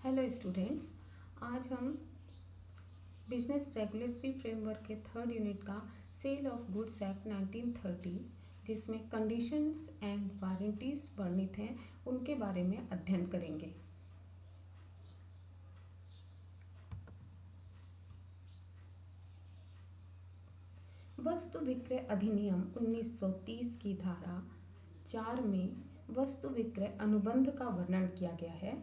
Hello students, आज हम business regulatory framework के थर्ड यूनिट का सेल ऑफ गुड्स एक्ट 1930 जिसमें कंडीशंस एंड वारंटीज वर्णित हैं उनके बारे में अध्ययन करेंगे। वस्तु विक्रय अधिनियम 1930 की धारा 4 में वस्तु विक्रय अनुबंध का वर्णन किया गया है।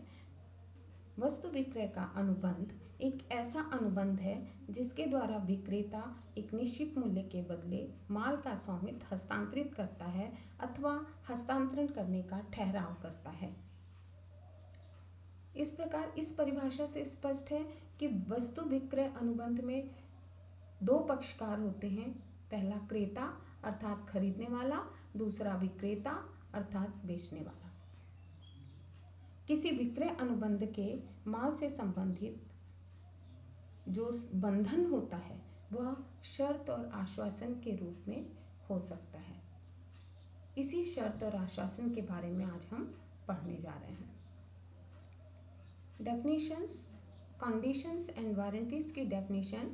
वस्तु विक्रय का अनुबंध एक ऐसा अनुबंध है जिसके द्वारा विक्रेता एक निश्चित मूल्य के बदले माल का स्वामित्व हस्तांतरित करता है अथवा हस्तांतरण करने का ठहराव करता है। इस प्रकार इस परिभाषा से स्पष्ट है कि वस्तु विक्रय अनुबंध में दो पक्षकार होते हैं। पहला क्रेता अर्थात खरीदने वाला, दूसरा विक्रेता अर्थात बेचने वाला। किसी विक्रय अनुबंध के माल से संबंधित जो बंधन होता है वह शर्त और आश्वासन के रूप में हो सकता है। इसी शर्त और आश्वासन के बारे में आज हम पढ़ने जा रहे हैं। डेफिनेशंस, कंडीशंस एंड वारंटीज की डेफिनेशन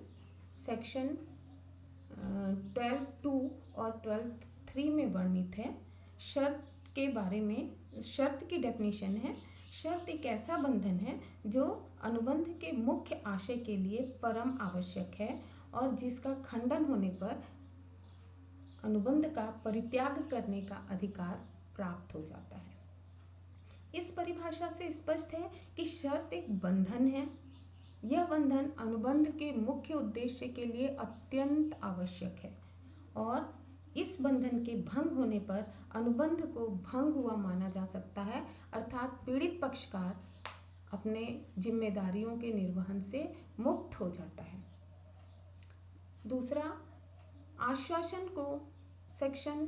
सेक्शन 12(2) और 12(3) में वर्णित है। शर्त के बारे में शर्त की डेफिनेशन है। शर्त एक ऐसा बंधन है जो अनुबंध के मुख्य आशय के लिए परम आवश्यक है और जिसका खंडन होने पर अनुबंध का परित्याग करने का अधिकार प्राप्त हो जाता है। इस परिभाषा से स्पष्ट है कि शर्त एक बंधन है। यह बंधन अनुबंध के मुख्य उद्देश्य के लिए अत्यंत आवश्यक है और इस बंधन के भंग होने पर अनुबंध को भंग हुआ माना जा सकता है, अर्थात पीड़ित पक्षकार अपने जिम्मेदारियों के निर्वहन से मुक्त हो जाता है। दूसरा, आश्वासन को सेक्शन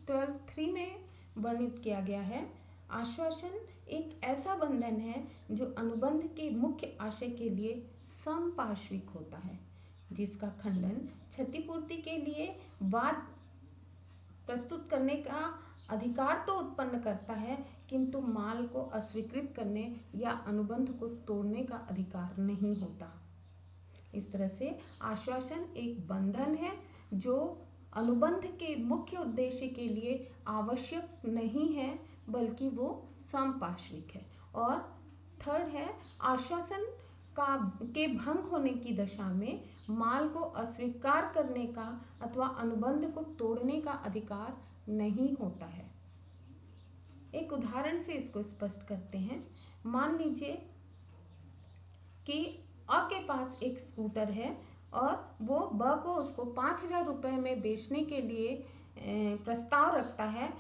12(3) में वर्णित किया गया है। आश्वासन एक ऐसा बंधन है जो अनुबंध के मुख्य आशय के लिए समपार्श्विक होता है, जिसका खंडन क्षतिपूर्ति के लिए वाद प्रस्तुत करने का अधिकार तो उत्पन्न करता है, किंतु माल को अस्वीकृत करने या अनुबंध को तोड़ने का अधिकार नहीं होता। इस तरह से आश्वासन एक बंधन है जो अनुबंध के मुख्य उद्देश्य के लिए आवश्यक नहीं है, बल्कि वो समपार्श्विक है। और थर्ड है, आश्वासन के भंग होने की दशा में माल को अस्वीकार करने का अथवा अनुबंध को तोड़ने का अधिकार नहीं होता है। एक उदाहरण से इसको स्पष्ट करते हैं। मान लीजिए कि अ के पास एक स्कूटर है और वो ब को उसको 5,000 रुपये में बेचने के लिए प्रस्ताव रखता है,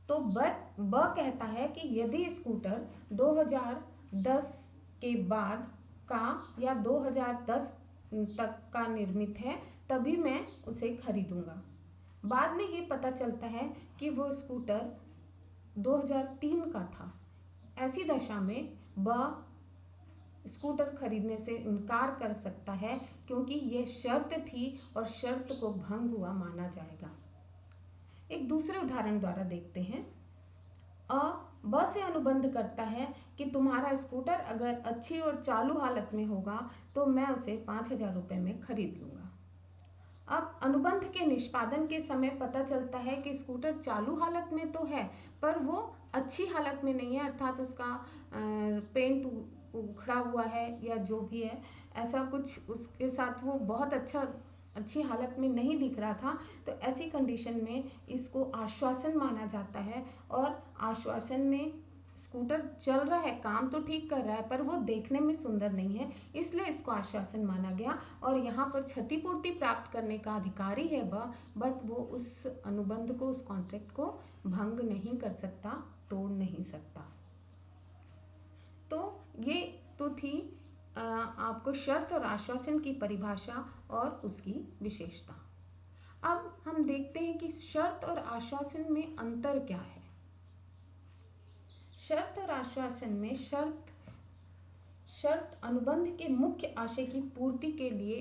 तो ब कहता है कि यदि स्कूटर 2010 के बाद का या 2010 तक का निर्मित है तभी मैं उसे खरीदूंगा। बाद में ये पता चलता है कि वो स्कूटर 2003 का था। ऐसी दशा में ब स्कूटर खरीदने से इनकार कर सकता है क्योंकि ये शर्त थी और शर्त को भंग हुआ माना जाएगा। एक दूसरे उदाहरण द्वारा देखते हैं। अ ब से अनुबंध करता है कि तुम्हारा स्कूटर अगर अच्छी और चालू हालत में होगा तो मैं उसे 5,000 रुपये में खरीद लूँगा। अब अनुबंध के निष्पादन के समय पता चलता है कि स्कूटर चालू हालत में तो है पर वो अच्छी हालत में नहीं है, अर्थात उसका पेंट उखड़ा हुआ है या जो भी है, ऐसा कुछ उसके साथ वो बहुत अच्छी हालत में नहीं दिख रहा था। तो ऐसी कंडीशन में इसको आश्वासन माना जाता है और आश्वासन में स्कूटर चल रहा है, काम तो ठीक कर रहा है, पर वो देखने में सुंदर नहीं है, इसलिए इसको आश्वासन माना गया और यहाँ पर क्षतिपूर्ति प्राप्त करने का अधिकारी है वह, बट वो उस अनुबंध को, उस कॉन्ट्रैक्ट को भंग नहीं कर सकता, तोड़ नहीं सकता। तो ये तो थी आपको शर्त और आश्वासन की परिभाषा और उसकी विशेषता। अब हम देखते हैं कि शर्त और आश्वासन में अंतर क्या है। शर्त और आश्वासन में शर्त अनुबंध के मुख्य आशय की पूर्ति के लिए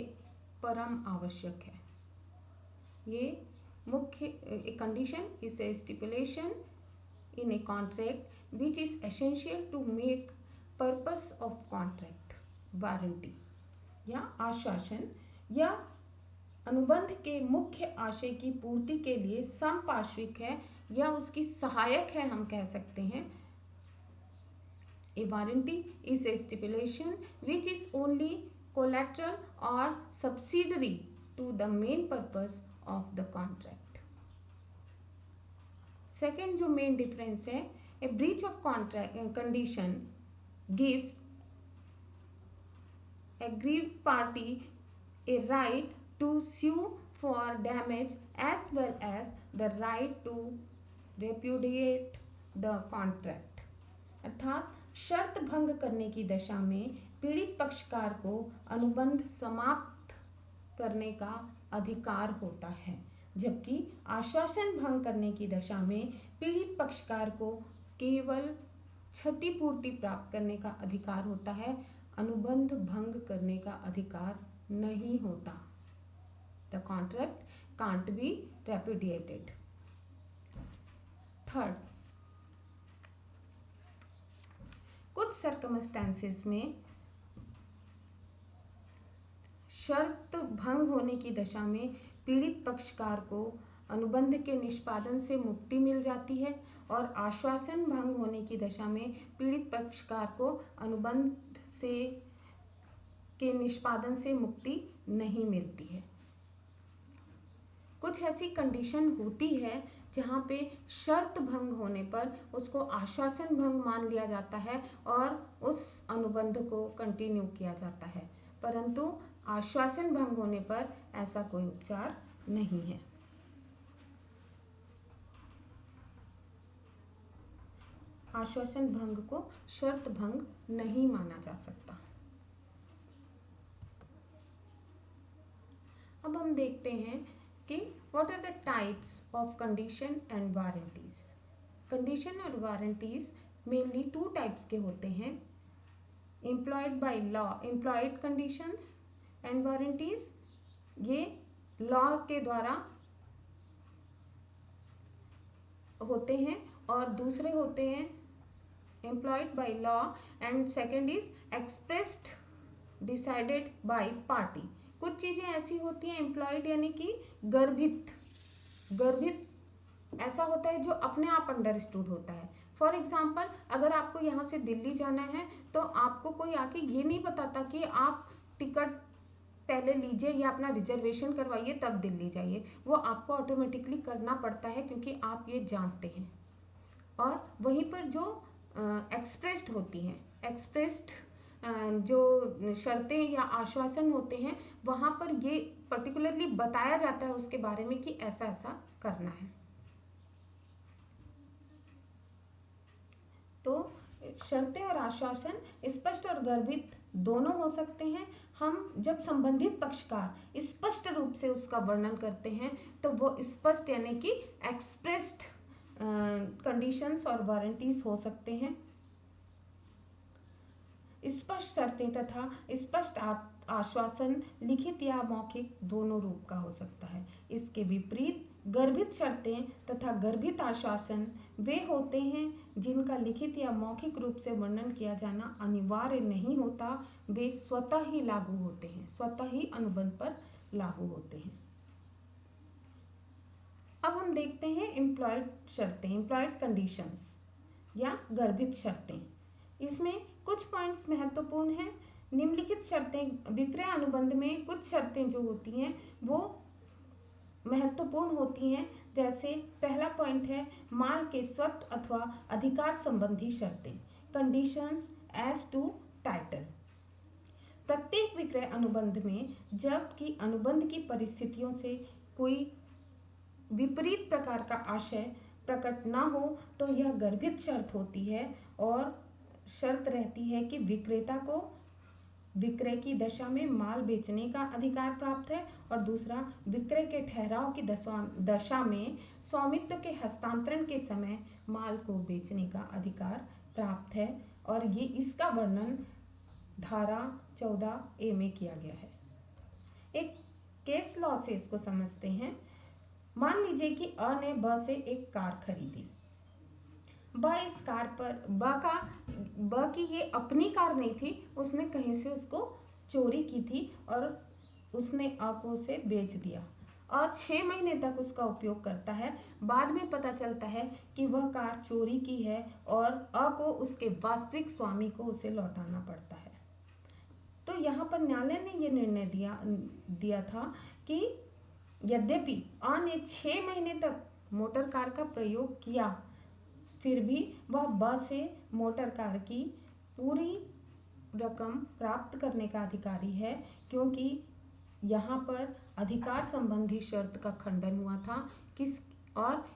परम आवश्यक है। ये मुख्य condition is a stipulation in a contract which is essential to make purpose of contract, warranty या आश्वासन या अनुबंध के मुख्य आशय की पूर्ति के लिए समपार्श्विक है या उसकी सहायक है, हम कह सकते हैं। A warranty is a stipulation which is only collateral or subsidiary to the main purpose of the contract. Second जो main difference है, a breach of contract condition gives aggrieved party a right to sue for damage as well as the right to repudiate the contract. अर्थात शर्त भंग करने की दशा में पीड़ित पक्षकार को अनुबंध समाप्त करने का अधिकार होता है, जबकि आश्वासन भंग करने की दशा में पीड़ित पक्षकार को केवल क्षतिपूर्ति प्राप्त करने का अधिकार होता है, अनुबंध भंग करने का अधिकार नहीं होता। The contract can't be repudiated. Third, कुछ सर्कमस्टेंसेस में शर्त भंग होने की दशा में पीड़ित पक्षकार को अनुबंध के निष्पादन से मुक्ति मिल जाती है और आश्वासन भंग होने की दशा में पीड़ित पक्षकार को अनुबंध के निष्पादन से मुक्ति नहीं मिलती है। कुछ ऐसी कंडीशन होती है जहाँ पे शर्त भंग होने पर उसको आश्वासन भंग मान लिया जाता है और उस अनुबंध को कंटिन्यू किया जाता है, परंतु आश्वासन भंग होने पर ऐसा कोई उपचार नहीं है। आश्वासन भंग को शर्त भंग नहीं माना जा सकता। अब हम देखते हैं कि what are the types of condition and warranties. Condition और वारंटीज मेनली टू टाइप्स के होते हैं, employed by law employed conditions and warranties, ये लॉ के द्वारा होते हैं, और दूसरे होते हैं employed by law and second is expressed decided by party. कुछ चीज़ें ऐसी होती हैं एम्प्लॉयड यानी कि गर्भित ऐसा होता है जो अपने आप अंडरस्टूड होता है। फॉर एग्जाम्पल, अगर आपको यहाँ से दिल्ली जाना है तो आपको कोई आके ये नहीं बताता कि आप टिकट पहले लीजिए या अपना रिजर्वेशन करवाइए तब दिल्ली जाइए, वो आपको ऑटोमेटिकली करना पड़ता है क्योंकि आप ये जानते हैं। और वहीं पर जो एक्सप्रेस्ड होती हैं, एक्सप्रेस्ड जो शर्तें या आश्वासन होते हैं, वहाँ पर ये पर्टिकुलरली बताया जाता है उसके बारे में कि ऐसा ऐसा करना है। तो शर्तें और आश्वासन स्पष्ट और गर्भित दोनों हो सकते हैं। हम जब संबंधित पक्षकार स्पष्ट रूप से उसका वर्णन करते हैं तो वो स्पष्ट यानी कि एक्सप्रेस्ड कंडीशंस और वारंटीज हो सकते हैं। स्पष्ट शर्तें तथा स्पष्ट आश्वासन लिखित या मौखिक दोनों रूप का हो सकता है। इसके विपरीत गर्भित शर्तें तथा गर्भित आश्वासन वे होते हैं जिनका लिखित या मौखिक रूप से वर्णन किया जाना अनिवार्य नहीं होता, वे स्वतः ही लागू होते हैं, स्वतः ही अनुबंध पर लागू होते हैं। अब हम देखते हैं एम्प्लॉयड शर्तें, एम्प्लॉयड कंडीशंस या गर्भित शर्तें। इसमें कुछ पॉइंट्स महत्वपूर्ण हैं। निम्नलिखित शर्तें विक्रय अनुबंध में कुछ शर्तें जो होती हैं वो महत्वपूर्ण होती हैं। जैसे पहला पॉइंट है माल के स्वत्व अथवा अधिकार संबंधी शर्तें, कंडीशंस एज टू टाइटल। प्रत्येक विक्रय अनुबंध में जबकि अनुबंध की परिस्थितियों से कोई विपरीत प्रकार का आशय प्रकट ना हो तो यह गर्भित शर्त होती है, और शर्त रहती है कि विक्रेता को विक्रय की दशा में माल बेचने का अधिकार प्राप्त है, और दूसरा विक्रय के ठहराव की दशा में स्वामित्व के हस्तांतरण के समय माल को बेचने का अधिकार प्राप्त है। और ये इसका वर्णन धारा 14A में किया गया है। एक केस लॉ से इसको समझते हैं। मान लीजिए कि अ ने ब से एक कार खरीदी। ब इस कार पर ब की ये अपनी कार नहीं थी, उसने कहीं से उसको चोरी की थी और उसने अ को उसे बेच दिया। अ 6 महीने तक उसका उपयोग करता है। बाद में पता चलता है कि वह कार चोरी की है और अ को उसके वास्तविक स्वामी को उसे लौटाना पड़ता है। तो यहाँ पर न्यायालय ने ये निर्णय दिया था कि यद्यपि अ ने 6 महीने तक मोटर कार का प्रयोग किया, फिर भी वह ब से मोटर कार की पूरी रकम प्राप्त करने का अधिकारी है, क्योंकि यहाँ पर अधिकार संबंधी शर्त का खंडन हुआ था।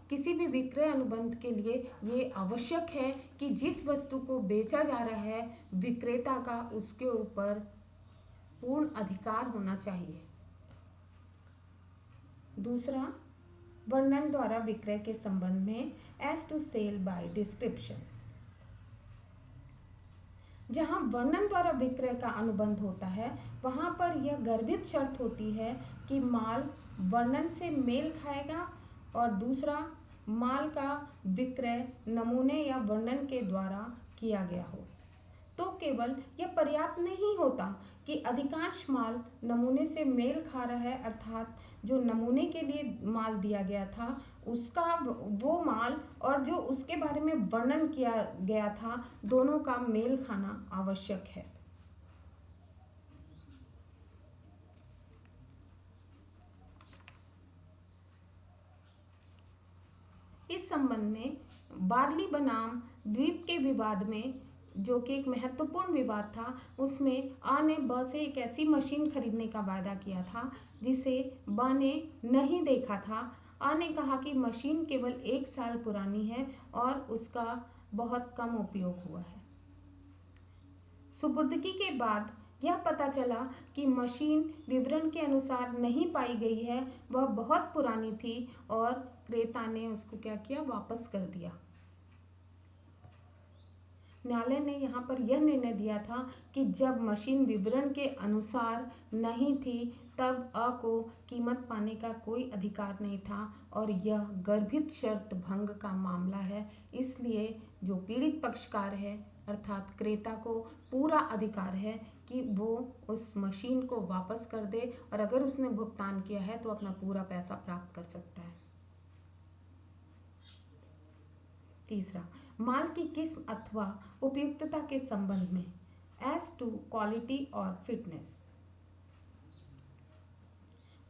किसी भी विक्रय अनुबंध के लिए ये आवश्यक है कि जिस वस्तु को बेचा जा रहा है विक्रेता का उसके ऊपर पूर्ण अधिकार होना चाहिए। दूसरा, वर्णन द्वारा विक्रय के संबंध में as to sale by description. जहां वर्णन द्वारा विक्रय का अनुबंध होता है वहां पर यह गर्भित शर्त होती है कि माल वर्णन से मेल खाएगा और दूसरा, माल का विक्रय नमूने या वर्णन के द्वारा किया गया हो। तो केवल यह पर्याप्त नहीं होता कि अधिकांश माल नमूने से मेल खा रहा है, अर्थात जो नमूने के लिए माल दिया गया था उसका वो माल और जो उसके बारे में वर्णन किया गया था दोनों का मेल खाना आवश्यक है। इस संबंध में बार्ली बनाम द्वीप के विवाद में, जो कि एक महत्वपूर्ण विवाद था, उसमें आ ने ब से एक ऐसी मशीन खरीदने का वायदा किया था जिसे ब ने नहीं देखा था। आ ने कहा कि मशीन केवल 1 साल पुरानी है और उसका बहुत कम उपयोग हुआ है। सुपुर्दगी के बाद यह पता चला कि मशीन विवरण के अनुसार नहीं पाई गई है, वह बहुत पुरानी थी और क्रेता ने उसको क्या किया, वापस कर दिया। न्यायालय ने यहाँ पर यह निर्णय दिया था कि जब मशीन विवरण के अनुसार नहीं थी तब अ को कीमत पाने का कोई अधिकार नहीं था और यह गर्भित शर्त भंग का मामला है। इसलिए जो पीड़ित पक्षकार है अर्थात क्रेता को पूरा अधिकार है कि वो उस मशीन को वापस कर दे और अगर उसने भुगतान किया है तो अपना पूरा पैसा प्राप्त कर सकता है। तीसरा, माल की किस्म अथवा उपयुक्तता के संबंध में एज टू क्वालिटी और फिटनेस।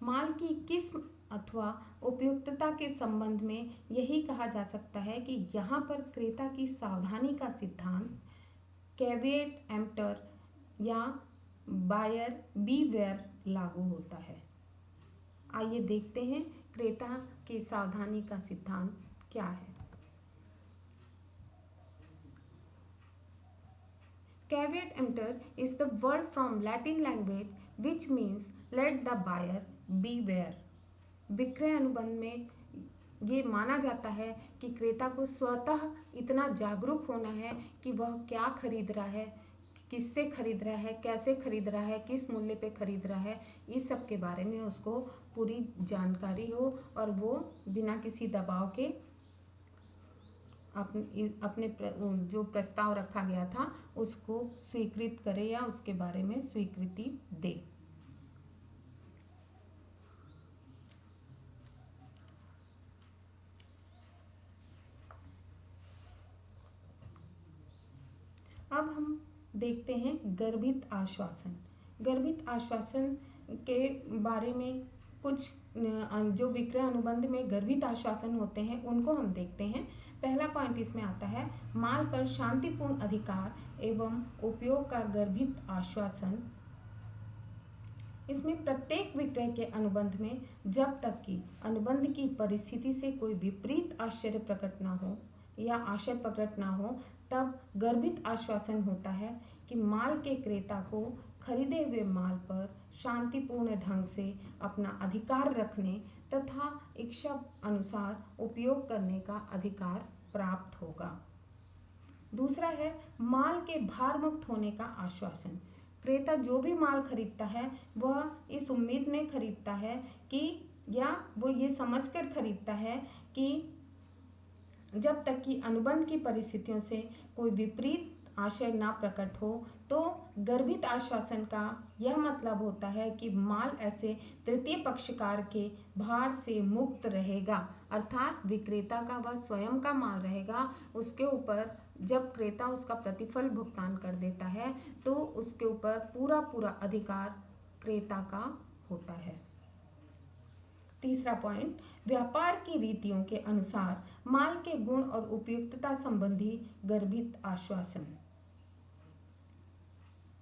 माल की किस्म अथवा उपयुक्तता के संबंध में यही कहा जा सकता है कि यहाँ पर क्रेता की सावधानी का सिद्धांत कैविएट एम्प्टर या बायर बीवेयर लागू होता है। आइए देखते हैं क्रेता की सावधानी का सिद्धांत क्या है। Caveat emptor is the word from Latin language which means let the buyer beware. विक्रय अनुबंध में ये माना जाता है कि क्रेता को स्वतः इतना जागरूक होना है कि वह क्या खरीद रहा है, किससे खरीद रहा है, कैसे खरीद रहा है, किस मूल्य पे खरीद रहा है, इस सब के बारे में उसको पूरी जानकारी हो और वो बिना किसी दबाव के अपने जो प्रस्ताव रखा गया था उसको स्वीकृत करे या उसके बारे में स्वीकृति दे। अब हम देखते हैं गर्भित आश्वासन। गर्भित आश्वासन के बारे में कुछ जो विक्रय अनुबंध में गर्भित आश्वासन होते हैं उनको हम देखते हैं। पहला पॉइंट इसमें आता है माल पर शांतिपूर्ण अधिकार एवं उपयोग का गर्भित आश्वासन। इसमें प्रत्येक विक्रय के अनुबंध में जब तक कि अनुबंध की परिस्थिति से कोई विपरीत आश्चर्य प्रकट ना हो या आशय प्रकट ना हो तब गर्भित आश्वासन होता है कि माल के क्रेता को खरीदे हुए माल पर शांतिपूर्ण ढंग से अपना अधिकार रखने तथा इच्छा अनुसार उपयोग करने का अधिकार प्राप्त होगा। दूसरा है माल के भार मुक्त होने का आश्वासन। क्रेता जो भी माल खरीदता है वह इस उम्मीद में खरीदता है कि या वो ये समझकर खरीदता है कि जब तक कि अनुबंध की परिस्थितियों से कोई विपरीत आशय ना प्रकट हो, तो गर्भित आश्वासन का यह मतलब होता है कि माल ऐसे तृतीय पक्षकार के भार से मुक्त रहेगा, अर्थात विक्रेता का वह स्वयं का माल रहेगा, उसके ऊपर जब क्रेता उसका प्रतिफल भुगतान कर देता है तो उसके ऊपर पूरा पूरा अधिकार क्रेता का होता है। तीसरा पॉइंट, व्यापार की रीतियों के अनुसार माल के गुण और उपयुक्तता संबंधी गर्भित आश्वासन।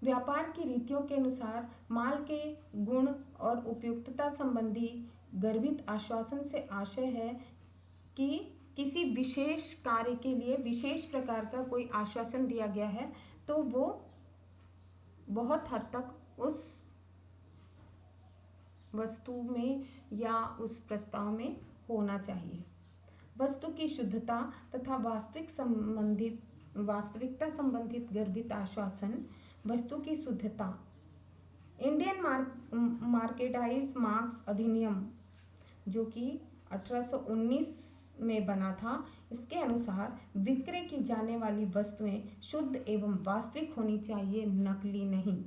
व्यापार की रीतियों के अनुसार माल के गुण और उपयुक्तता संबंधी गर्भित आश्वासन से आशय है कि किसी विशेष कार्य के लिए विशेष प्रकार का कोई आश्वासन दिया गया है तो वो बहुत हद तक उस वस्तु में या उस प्रस्ताव में होना चाहिए। वस्तु की शुद्धता तथा वास्तविकता संबंधित गर्भित आश्वासन। वस्तु की शुद्धता, इंडियन मार्केटाइज मार्क्स अधिनियम जो कि 1819 में बना था, इसके अनुसार विक्रय की जाने वाली वस्तुएं शुद्ध एवं वास्तविक होनी चाहिए, नकली नहीं।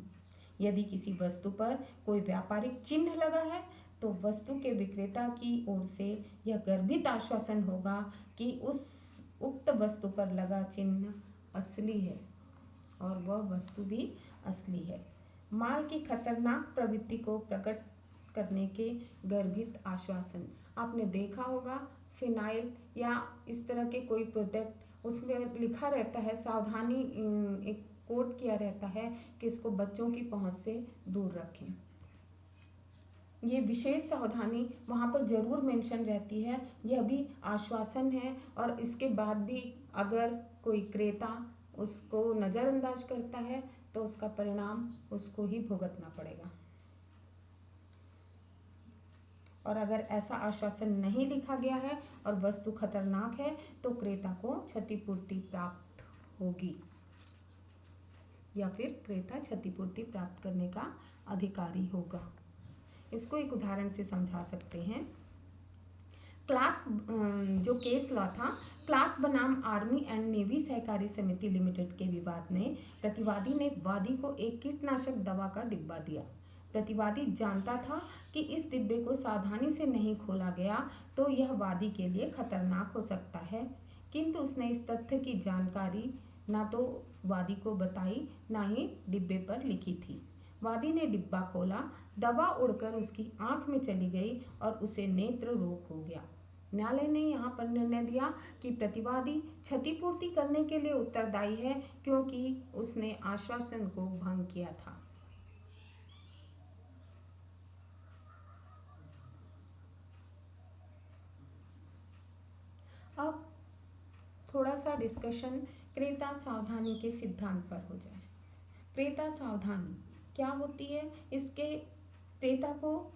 यदि किसी वस्तु पर कोई व्यापारिक चिन्ह लगा है तो वस्तु के विक्रेता की ओर से यह गर्भित आश्वासन होगा कि उस उक्त वस्तु पर लगा चिन्ह असली है और वह वस्तु भी असली है। माल की खतरनाक प्रवृत्ति को प्रकट करने के गर्भित आश्वासन। आपने देखा होगा फिनाइल या इस तरह के कोई प्रोडक्ट, उसमें लिखा रहता है सावधानी, एक कोट किया रहता है कि इसको बच्चों की पहुंच से दूर रखें। ये विशेष सावधानी वहाँ पर जरूर मेंशन रहती है, यह भी आश्वासन है और इसके बाद भी अगर कोई क्रेता उसको नज़रअंदाज करता है तो उसका परिणाम उसको ही भुगतना पड़ेगा। और अगर ऐसा आश्वासन नहीं लिखा गया है और वस्तु खतरनाक है तो क्रेता को क्षतिपूर्ति प्राप्त होगी या फिर क्रेता क्षतिपूर्ति प्राप्त करने का अधिकारी होगा। इसको एक उदाहरण से समझा सकते हैं। क्लार्क, जो केस लॉ था, क्लार्क बनाम आर्मी एंड नेवी सहकारी समिति लिमिटेड के विवाद में प्रतिवादी ने वादी को एक कीटनाशक दवा का डिब्बा दिया। प्रतिवादी जानता था कि इस डिब्बे को सावधानी से नहीं खोला गया तो यह वादी के लिए खतरनाक हो सकता है, किंतु उसने इस तथ्य की जानकारी ना तो वादी को बताई ना ही डिब्बे पर लिखी थी। वादी ने डिब्बा खोला, दवा उड़कर उसकी आंख में चली गई और उसे नेत्र रोग हो गया। न्यायालय ने यहाँ पर निर्णय दिया कि प्रतिवादी क्षतिपूर्ति करने के लिए उत्तरदायी है क्योंकि उसने आश्वासन को भंग किया था। अब थोड़ा सा डिस्कशन क्रेता सावधानी के सिद्धांत पर हो जाए। क्रेता सावधानी क्या होती है? इसके क्रेता को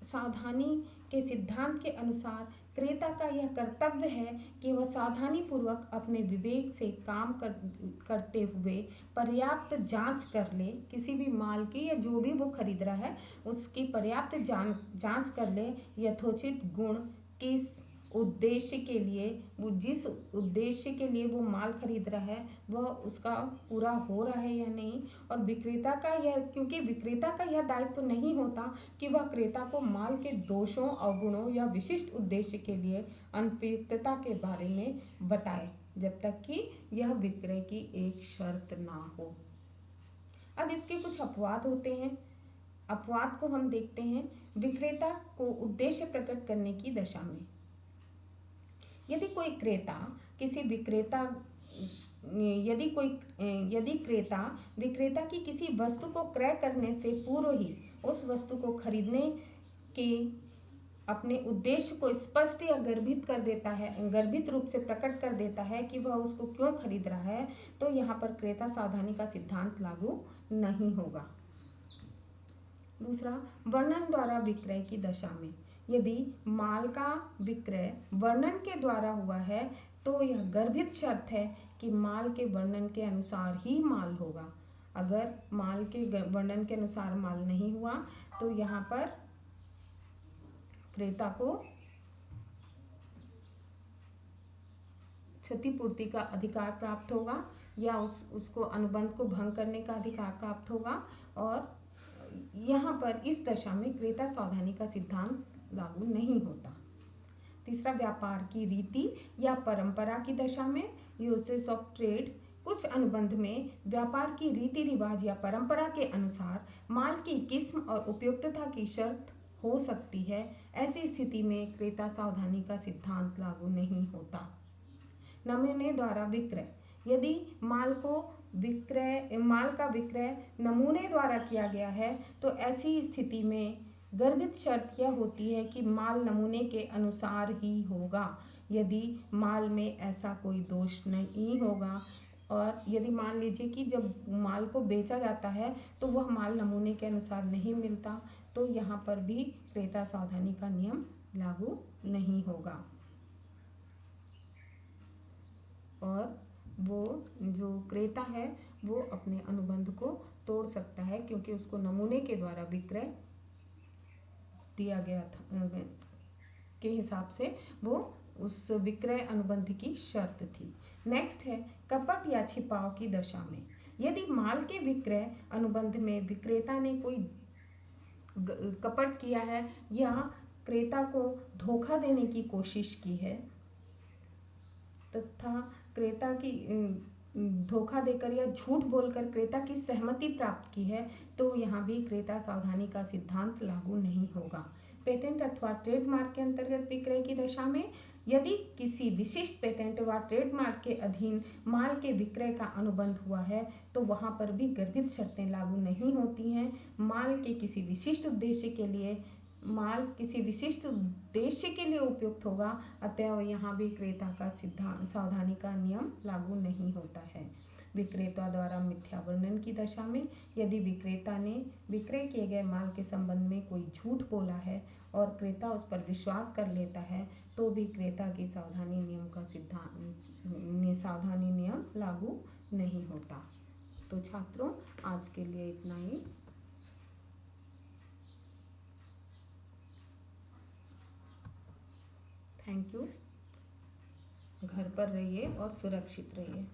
सावधानी के सिद्धांत के अनुसार क्रेता का यह कर्तव्य है कि वह सावधानी पूर्वक अपने विवेक से काम करते हुए पर्याप्त जांच कर ले, किसी भी माल की या जो भी वो खरीद रहा है उसकी पर्याप्त जांच कर ले, यथोचित गुण, किस उद्देश्य के लिए, वो जिस उद्देश्य के लिए वो माल खरीद रहा है वह उसका पूरा हो रहा है या नहीं। और विक्रेता का यह, क्योंकि विक्रेता का यह दायित्व तो नहीं होता कि वह क्रेता को माल के दोषों, अवगुणों या विशिष्ट उद्देश्य के लिए अनुपयुक्तता के बारे में बताए जब तक कि यह विक्रय की एक शर्त ना हो। अब इसके कुछ अपवाद होते हैं। अपवाद को हम देखते हैं। विक्रेता को उद्देश्य प्रकट करने की दशा में यदि क्रेता विक्रेता की किसी वस्तु को क्रय करने से पूर्व ही उस वस्तु को खरीदने के अपने उद्देश्य को स्पष्ट या गर्भित रूप से प्रकट कर देता है कि वह उसको क्यों खरीद रहा है, तो यहाँ पर क्रेता सावधानी का सिद्धांत लागू नहीं होगा। दूसरा, वर्णन द्वारा विक्रय की दशा में यदि माल का विक्रय वर्णन के द्वारा हुआ है तो यह गर्भित शर्त है कि माल के वर्णन के अनुसार ही माल होगा। अगर माल के वर्णन के अनुसार माल नहीं हुआ तो यहाँ पर क्रेता को क्षतिपूर्ति का अधिकार प्राप्त होगा या उसको अनुबंध को भंग करने का अधिकार प्राप्त होगा। और यहाँ पर इस दशा में क्रेता सावधानी का सिद्धांत लागू नहीं होता। तीसरा, व्यापार की रीति या परंपरा की दशा में यूसेज ऑफ ट्रेड। कुछ अनुबंध में व्यापार की रीति रिवाज या परंपरा के अनुसार माल की किस्म और उपयुक्तता की शर्त हो सकती है। ऐसी स्थिति में क्रेता सावधानी का सिद्धांत लागू नहीं होता। नमूने द्वारा विक्रय। यदि माल का विक्रय नमूने द्वारा किया गया है तो ऐसी स्थिति में गर्भित शर्त यह होती है कि माल नमूने के अनुसार ही होगा। यदि माल में ऐसा कोई दोष नहीं होगा और यदि मान लीजिए कि जब माल को बेचा जाता है तो वह माल नमूने के अनुसार नहीं मिलता, तो यहाँ पर भी क्रेता सावधानी का नियम लागू नहीं होगा और वो जो क्रेता है वो अपने अनुबंध को तोड़ सकता है, क्योंकि उसको नमूने के द्वारा विक्रय दिया गया था के हिसाब से वो उस विक्रय अनुबंध की शर्त थी। नेक्स्ट है कपट या छिपाव की दशा में। यदि माल के विक्रय अनुबंध में विक्रेता ने कोई कपट किया है या क्रेता को धोखा देने की कोशिश की है तथा क्रेता की धोखा देकर या झूठ बोलकर क्रेता की सहमति प्राप्त की है, तो यहाँ भी क्रेता सावधानी का सिद्धांत लागू नहीं होगा। पेटेंट अथवा ट्रेडमार्क के अंतर्गत विक्रय की दशा में यदि किसी विशिष्ट पेटेंट व ट्रेडमार्क के अधीन माल के विक्रय का अनुबंध हुआ है तो वहाँ पर भी गर्भित शर्तें लागू नहीं होती हैं। माल किसी विशिष्ट उद्देश्य के लिए उपयुक्त होगा, अतः यहाँ भी क्रेता का सिद्धांत सावधानी का नियम लागू नहीं होता है। विक्रेता द्वारा मिथ्या वर्णन की दशा में यदि विक्रेता ने विक्रय किए गए माल के संबंध में कोई झूठ बोला है और क्रेता उस पर विश्वास कर लेता है तो भी क्रेता की सावधानी नियम लागू नहीं होता। तो छात्रों, आज के लिए इतना ही। Thank you. घर पर रहिए और सुरक्षित रहिए।